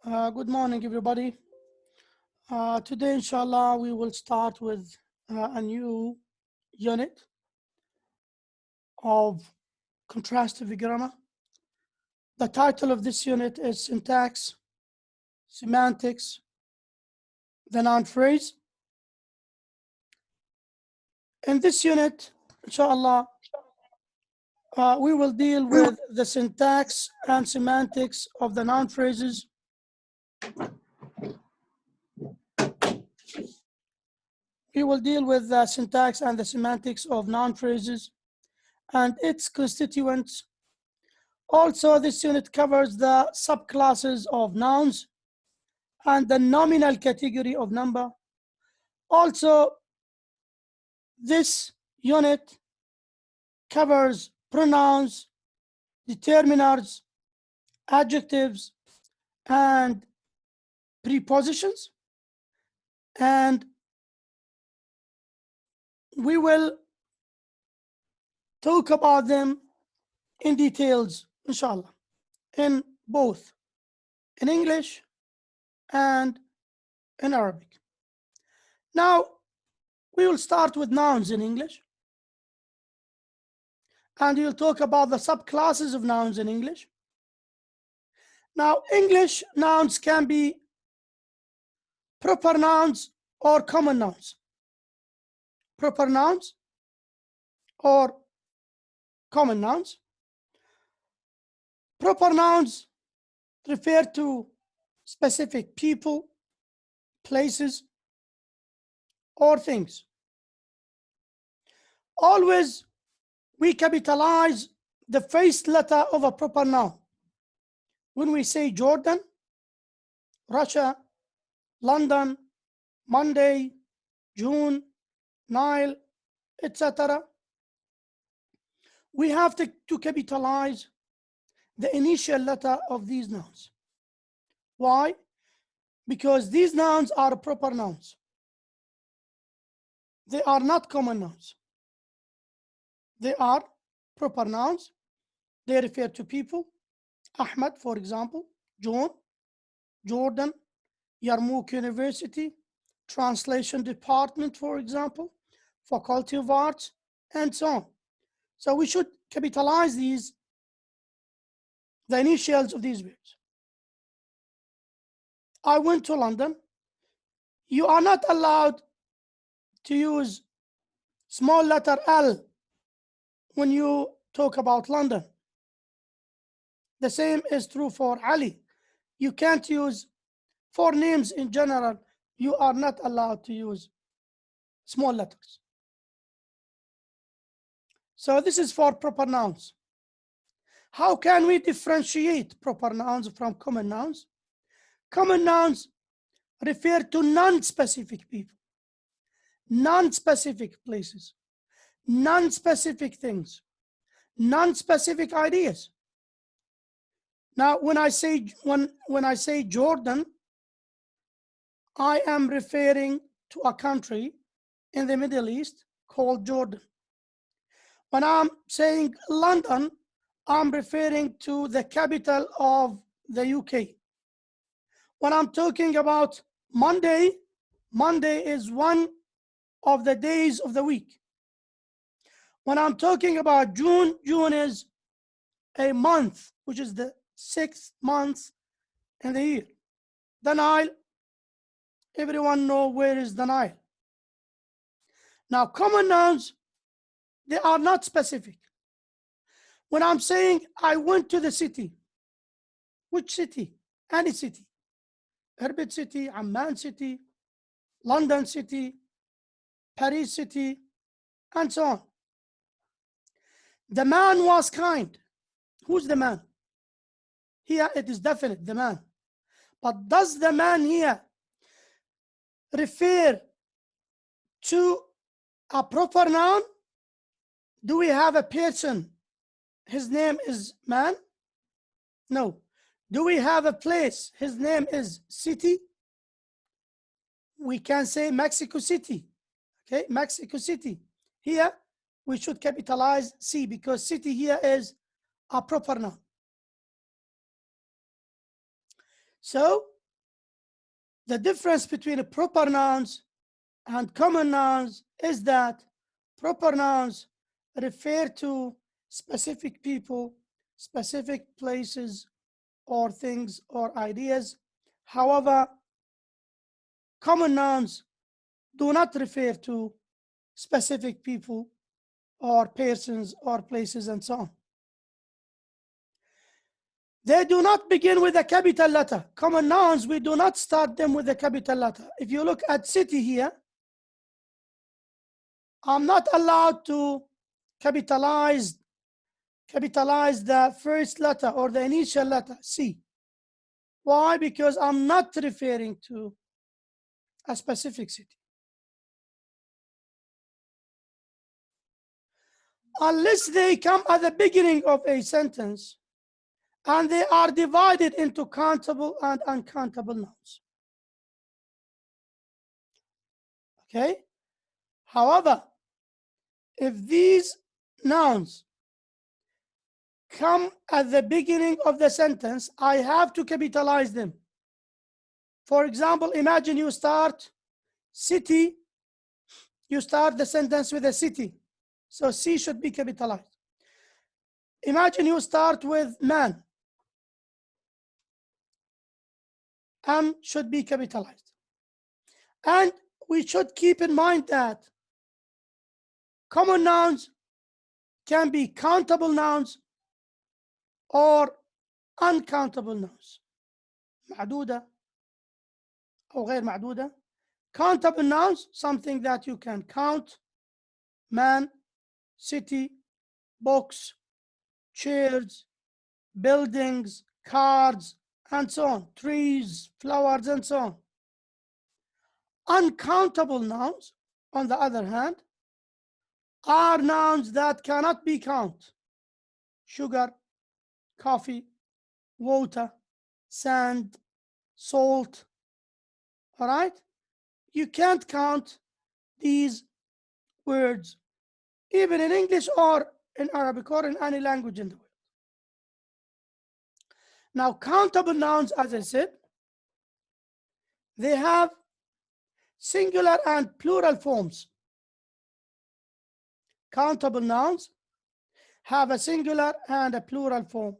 Good morning, everybody. Today, inshallah, we will start with a new unit of contrastive grammar. The title of this unit is Syntax, Semantics, the Noun Phrase. In this unit, inshallah, we will deal with the syntax and semantics of the noun phrases. We will deal with the syntax and the semantics of noun phrases and its constituents. Also, this unit covers the subclasses of nouns and the nominal category of number. Also, this unit covers pronouns, determiners, adjectives, and prepositions. And we will talk about them in details, inshallah, in both in English and in Arabic. Now, we will start with nouns in English. And we'll talk about the subclasses of nouns in English. Now, English nouns can be proper nouns or common nouns. Proper nouns or common nouns. Proper nouns refer to specific people, places, or things. Always we capitalize the first letter of a proper noun. When we say Jordan, Russia, London, Monday, June, Nile, etc., we have to capitalize the initial letter of these nouns. Why? Because these nouns are proper nouns. They are not common nouns. They are proper nouns. They refer to people. Ahmad, for example, John, Jordan, Yarmouk University, Translation Department, for example, Faculty of Arts, and so on. So we should capitalize the initials of these words. I went to London. You are not allowed to use small letter L when you talk about London. The same is true for Ali. You can't use, for names in general, you are not allowed to use small letters. So this is for proper nouns. How can we differentiate proper nouns from common nouns? Common nouns refer to non-specific people, non-specific places, non-specific things, non-specific ideas. Now, when I say Jordan, I am referring to a country in the Middle East called Jordan. When I'm saying London, I'm referring to the capital of the UK. When I'm talking about Monday, Monday is one of the days of the week. When I'm talking about June, June is a month, which is the 6th month in the year. The Nile, everyone knows where is the Nile. Now, common nouns, they are not specific. When I'm saying I went to the city, which city? Any city. Irbid city, Amman city, London city, Paris city, and so on. The man was kind. Who's the man? Here it is definite, the man. But does the man here refer to a proper noun? Do we have a person? His name is man? No. Do we have a place? His name is city? We can say Mexico City. Okay, Mexico City. Here we should capitalize C because city here is a proper noun. So The difference between proper nouns and common nouns is that proper nouns refer to specific people, specific places, or things or ideas. However, common nouns do not refer to specific people or persons or places and so on. They do not begin with a capital letter. Common nouns, we do not start them with a capital letter. If you look at city here, I'm not allowed to capitalize the first letter or the initial letter, C. Why? Because I'm not referring to a specific city. Unless they come at the beginning of a sentence and they are divided into countable and uncountable nouns. Okay? However, if these nouns come at the beginning of the sentence, I have to capitalize them. For example, imagine you start city, you start the sentence with a city. So C should be capitalized. Imagine you start with man. M should be capitalized. And we should keep in mind that common nouns can be countable nouns or uncountable nouns. معدودة أو غير معدودة. Countable nouns, something that you can count: man, city, books, chairs, buildings, cars, and so on, trees, flowers, and so on. Uncountable nouns, on the other hand, are nouns that cannot be counted: sugar, coffee, water, sand, salt. All right? You can't count these words, even in English or in Arabic or in any language in the world. Now, countable nouns, as I said, they have singular and plural forms. Countable nouns have a singular and a plural form.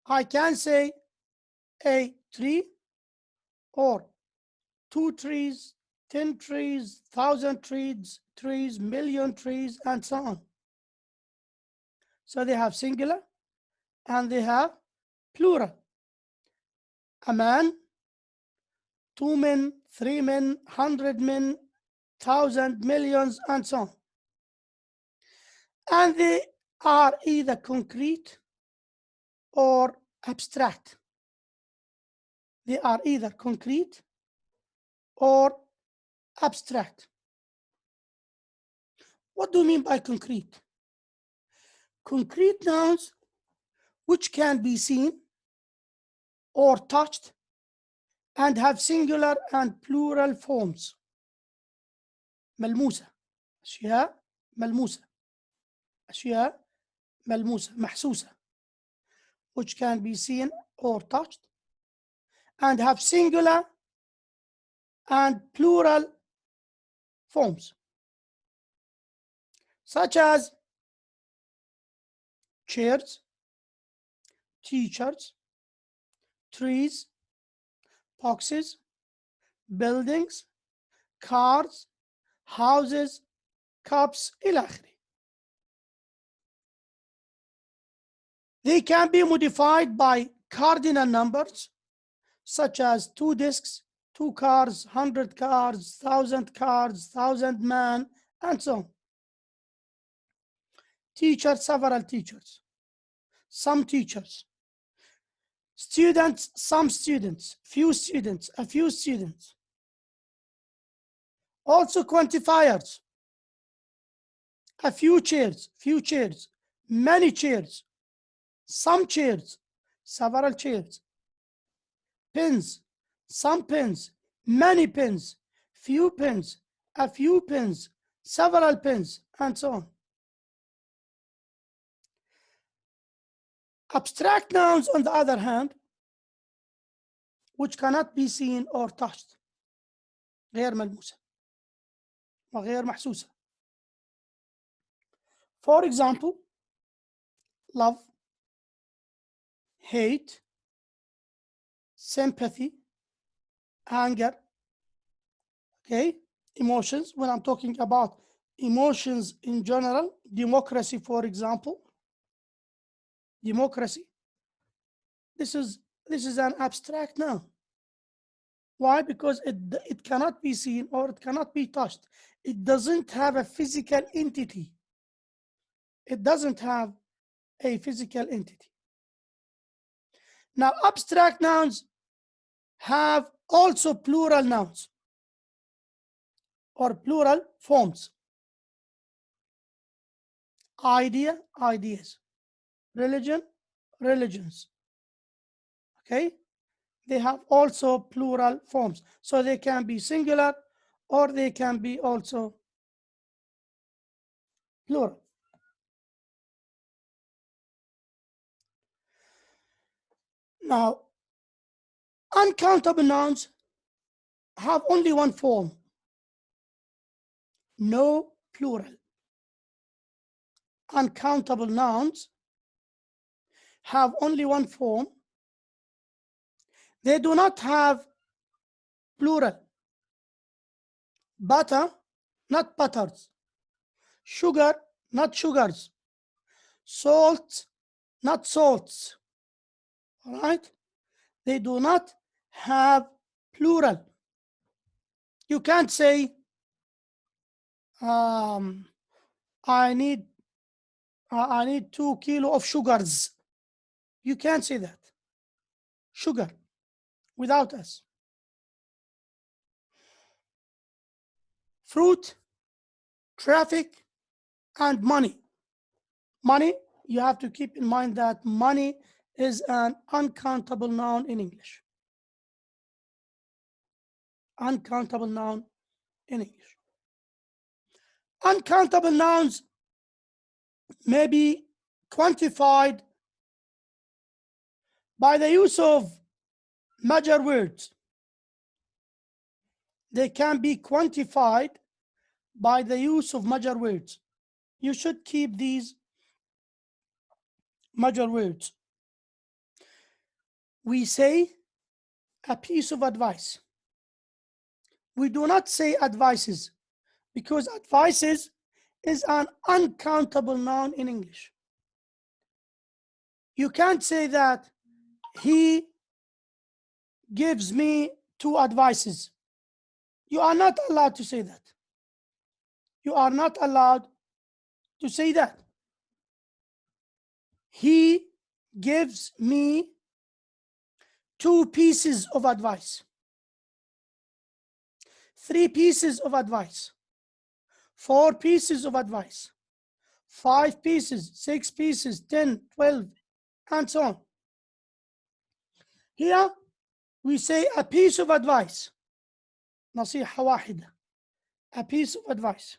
I can say a tree, or 2 trees, 10 trees, 1,000 trees, million trees, and so on. So they have singular and they have plural. A man, 2 men, 3 men, 100 men, 1,000, millions, and so on. And they are either concrete or abstract. They are either concrete or abstract. What do you mean by concrete? Concrete nouns which can be seen or touched and have singular and plural forms. ملموسة. أشياء ملموسة. أشياء ملموسة محسوسة, which can be seen or touched and have singular and plural forms, such as chairs, teachers, trees, boxes, buildings, cars, houses, cups, إلى آخره. They can be modified by cardinal numbers, such as 2 discs, 2 cars, 100 cars, 1,000 cars, 1,000 men, and so on. Teacher, several teachers, some teachers. Students, some students, few students, a few students. Also quantifiers: a few chairs, many chairs, some chairs, several chairs. Pens, some pens, many pens, few pens, a few pens, several pens, and so on. Abstract nouns, on the other hand, which cannot be seen or touched. غير ملموسة وغير محسوسة. For example, love, hate, sympathy, anger. Okay, emotions. When I'm talking about emotions in general, democracy, for example, democracy. This is an abstract noun. Why? Because it cannot be seen or it cannot be touched. It doesn't have a physical entity. It doesn't have a physical entity. Now, abstract nouns have also plural nouns or plural forms. Idea, ideas. Religion, religions. Okay? They have also plural forms. So they can be singular or they can be also plural. Now, uncountable nouns have only one form. No plural. Uncountable nouns have only one form. They do not have plural. Butter, not butters. Sugar, not sugars. Salt, not salts. All right? They do not have plural. You can't say, I need 2 kilos of sugars. You can't say that. Sugar, without S. Fruit, traffic, and money. Money, you have to keep in mind that money is an uncountable noun in English. Uncountable noun in English. Uncountable nouns may be quantified by the use of major words. They can be quantified by the use of major words. You should keep these major words. We say a piece of advice. We do not say advices because advices is an uncountable noun in English. You can't say that he gives me 2 advices. You are not allowed to say that. You are not allowed to say that. He gives me 2 pieces of advice, 3 pieces of advice, 4 pieces of advice, 5 pieces, 6 pieces, 10, 12, and so on. Here we say a piece of advice. نصيحة واحدة. A piece of advice.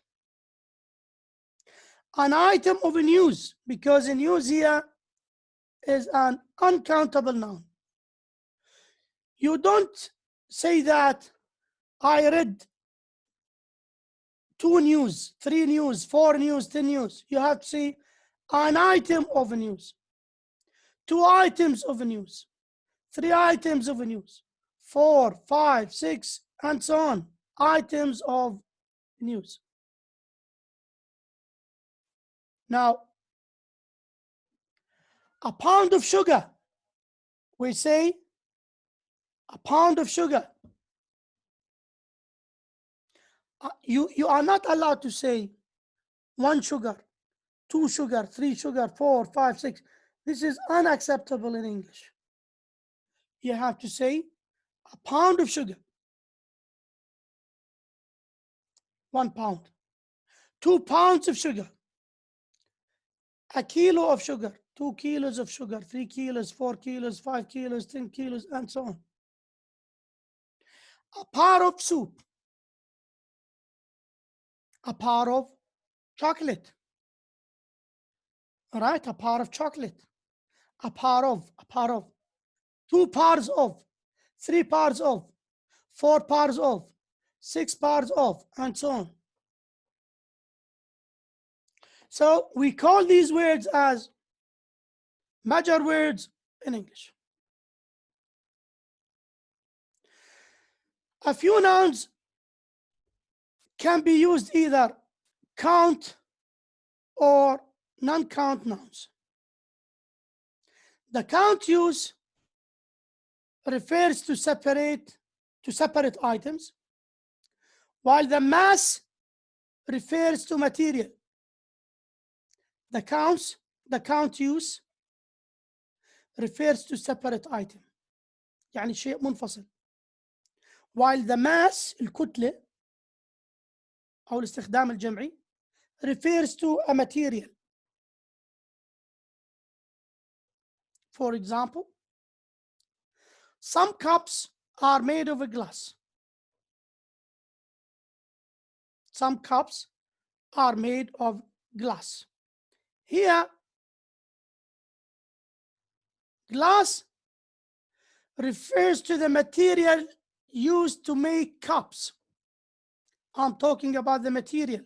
An item of news, because news here is an uncountable noun. You don't say that I read 2 news, 3 news, 4 news, 10 news. You have to say an item of news, 2 items of news, 3 items of news, 4, 5, 6, and so on. Items of news. Now, a pound of sugar. We say a pound of sugar. You are not allowed to say 1 sugar, 2 sugar, 3 sugar, 4, 5, 6. This is unacceptable in English. You have to say a pound of sugar. 1 pound. 2 pounds of sugar. A kilo of sugar. 2 kilos of sugar. 3 kilos, 4 kilos, 5 kilos, 10 kilos, and so on. A par of soup. A par of chocolate. All right, a par of chocolate. A par of. 2 pairs of. 3 pairs of, 4 pairs of, 6 pairs of, and so on. So we call these words as major words in English. A few nouns can be used either count or non-count nouns. The count use refers to separate items, while the mass refers to material. The count use refers to separate item، يعني شيء منفصل. while the mass الكتلة أو الاستخدام الجمعي refers to a material. For example, some cups are made of glass. Some cups are made of glass. Here, glass refers to the material used to make cups. I'm talking about the material،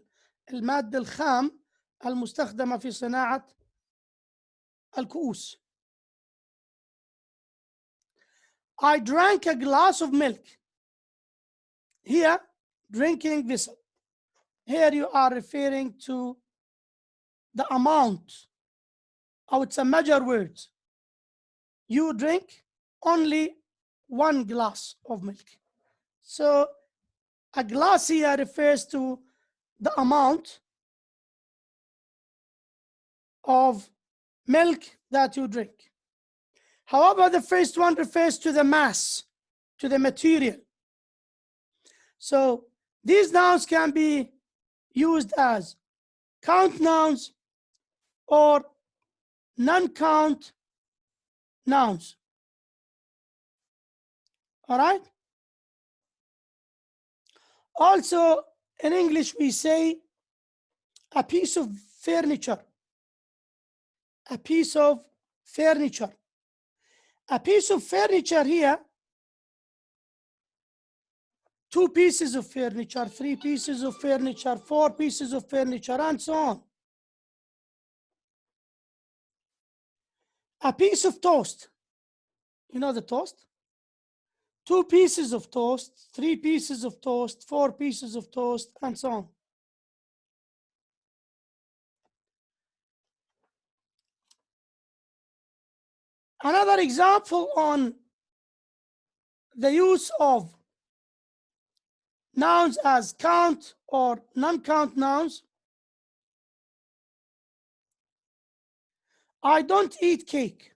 المادة الخام المستخدمة في صناعة الكؤوس. I drank a glass of milk. Here, drinking vessel. Here you are referring to the amount, or it's a major word. You drink only 1 glass of milk. So a glass here refers to the amount of milk that you drink. However, the first one refers to the mass, to the material. So these nouns can be used as count nouns or non-count nouns. All right? Also, in English, we say a piece of furniture. A piece of furniture. A piece of furniture here, 2 pieces of furniture, 3 pieces of furniture, 4 pieces of furniture, and so on. A piece of toast. You know the toast? 2 pieces of toast, 3 pieces of toast, 4 pieces of toast, and so on. Another example on the use of nouns as count or non-count nouns. I don't eat cake.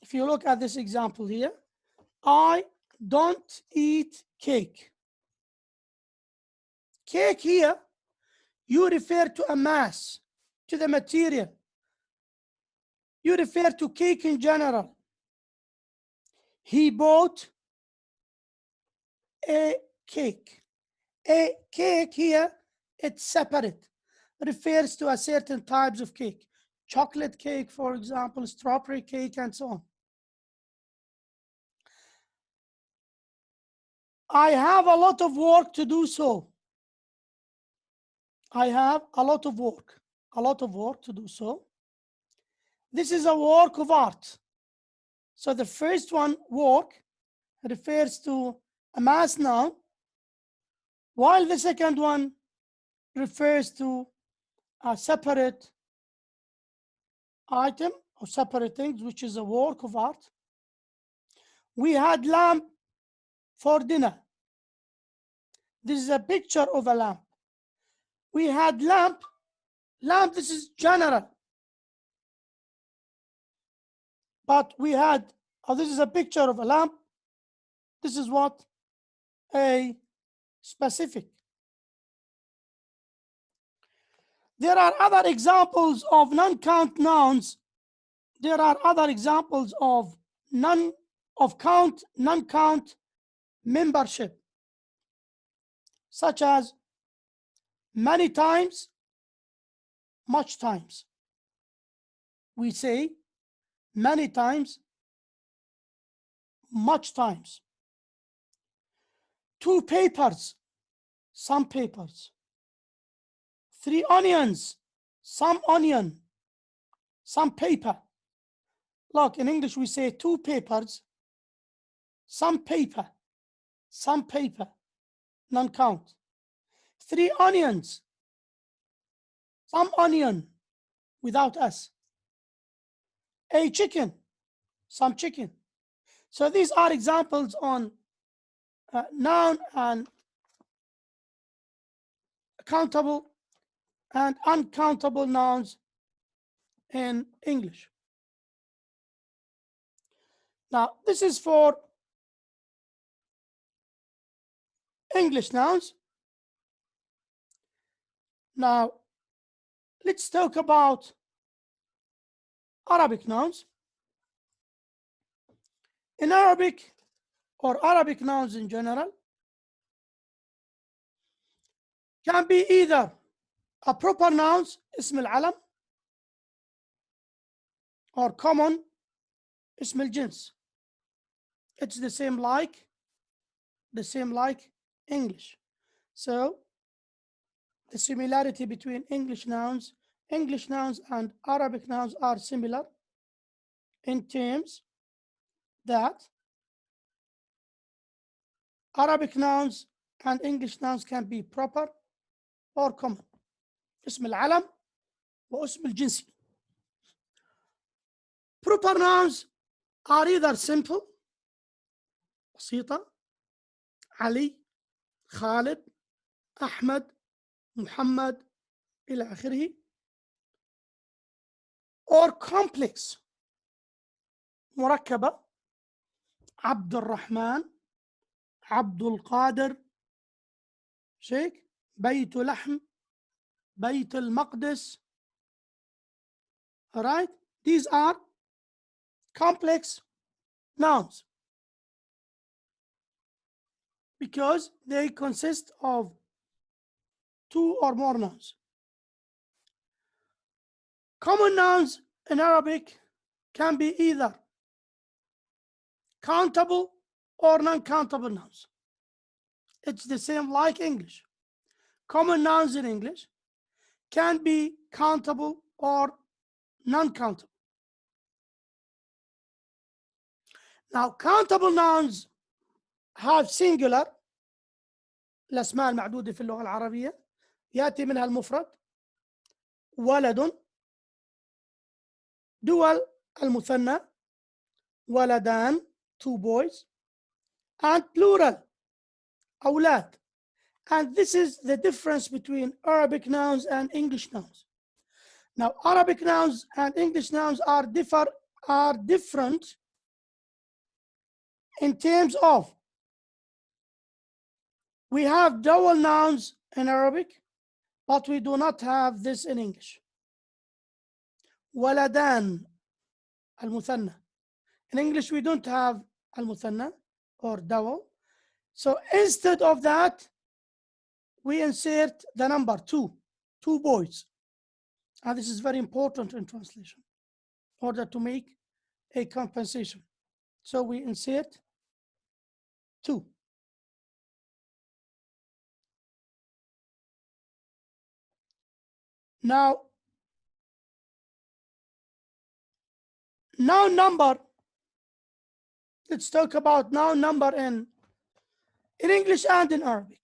If you look at this example here, I don't eat cake. Cake here, you refer to a mass, to the material. You refer to cake in general. He bought a cake. A cake here, it's separate. Refers to a certain types of cake. Chocolate cake, for example, strawberry cake, and so on. I have a lot of work to do so. I have a lot of work to do so. This is a work of art. So the first one, work, refers to a mass noun, while the second one refers to a separate item or separate things, which is a work of art. We had lamp for dinner. This is a picture of a lamp. We had lamp, this is general. But we had, this is a picture of a lamp. This is what? A specific. There are other examples of non-count nouns. There are other examples of non-count membership, such as many times, much times. We say many times, much times. 2 papers, some papers. 3 onions, some onion, some paper. Look, in English we say 2 papers, some paper, non-count. 3 onions, some onion, without S. A chicken, some chicken. So these are examples on noun and countable and uncountable nouns in English. Now, this is for English nouns. Now, let's talk about Arabic nouns. In Arabic, or Arabic nouns in general, can be either a proper nouns, اسم العلم, or common, اسم الجنس. It's the same like English. So the similarity between English nouns and Arabic nouns are similar in terms that Arabic nouns and English nouns can be proper or common. اسم العلم واسم الجنسي. Proper nouns are either simple, بسيطة, علي, خالد, أحمد, محمد, إلى آخره, or complex, مركبة, عبد الرحمن, عبد القادر, شيك, بيت لحم, بيت المقدس. All right, these are complex nouns because they consist of 2 or more nouns. Common nouns in Arabic can be either countable or non-countable nouns. It's the same like English. Common nouns in English can be countable or non-countable. Now, countable nouns have singular. الأسماء المعدودة في اللغة العربية يأتي منها المفرد ولد، دول المثنى ولدان 2 boys, and plural أولاد. And this is the difference between Arabic nouns and English nouns. Now, Arabic nouns and English nouns are different in terms of we have dual nouns in Arabic, but we do not have this in English. ولدان المثنى. In English, we don't have المثنى or dual. So instead of that, we insert the number 2 boys. And this is very important in translation in order to make a compensation. So we insert 2. Now, noun number. Let's talk about noun number in English and in Arabic.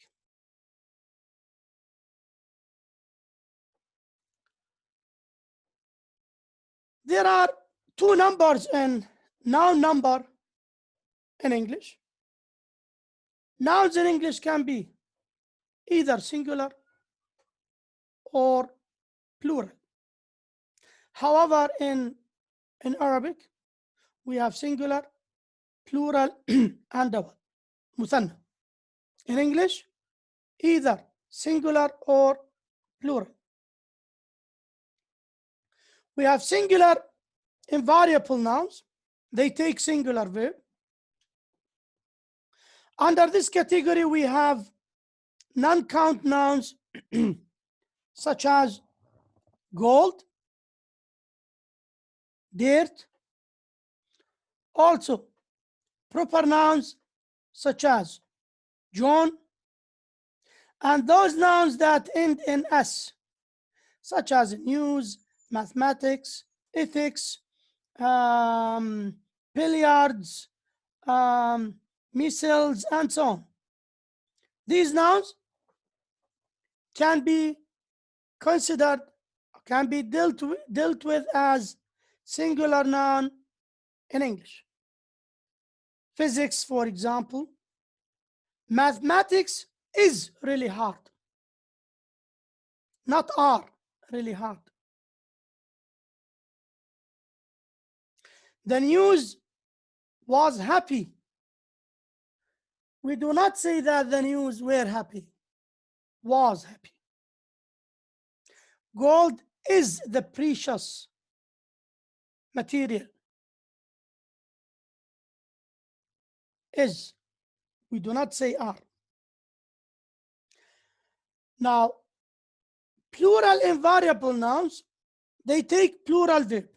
There are 2 numbers in noun number in English. Nouns in English can be either singular or plural. However, in Arabic, we have singular, plural, and double, مثنى. In English, either singular or plural. We have singular invariable nouns. They take singular verb. Under this category, we have non-count nouns such as gold, dirt. Also, proper nouns such as John, and those nouns that end in S, such as news, mathematics, ethics, billiards, missiles, and so on. These nouns can be considered, can be dealt with as singular noun in English. Physics, for example, mathematics is really hard, not are really hard. The news was happy. We do not say that the news were happy, was happy. Gold is the precious material. Is. We do not say are. Now, plural invariable nouns, they take plural verb.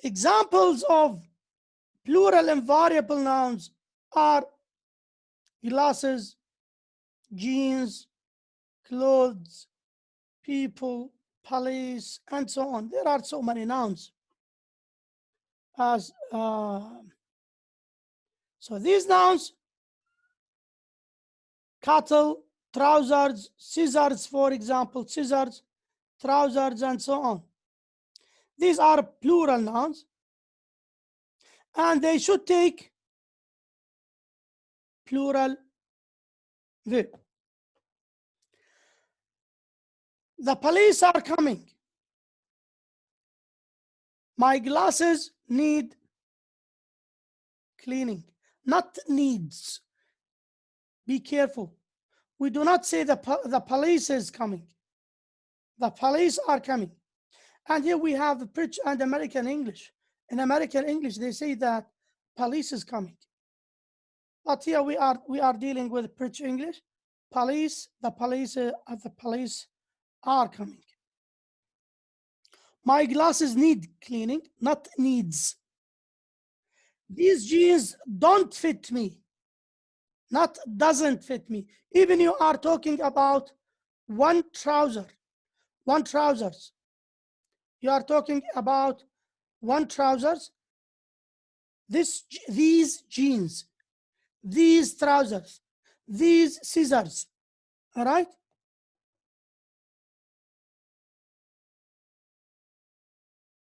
Examples of plural invariable nouns are glasses, jeans, clothes, people, police, and so on. There are so many nouns. So these nouns, cattle, trousers, scissors, for example, scissors, trousers, and so on. These are plural nouns, and they should take plural verb. The police are coming. My glasses need cleaning, not needs. Be careful. We do not say the police is coming. The police are coming. And here we have the British and American English. In American English, they say that police is coming. But here we are dealing with British English. Police, the police are coming. My glasses need cleaning, not needs. These jeans don't fit me, not doesn't fit me. Even you are talking about one trousers. You are talking about one trousers. These jeans, these trousers, these scissors. All right.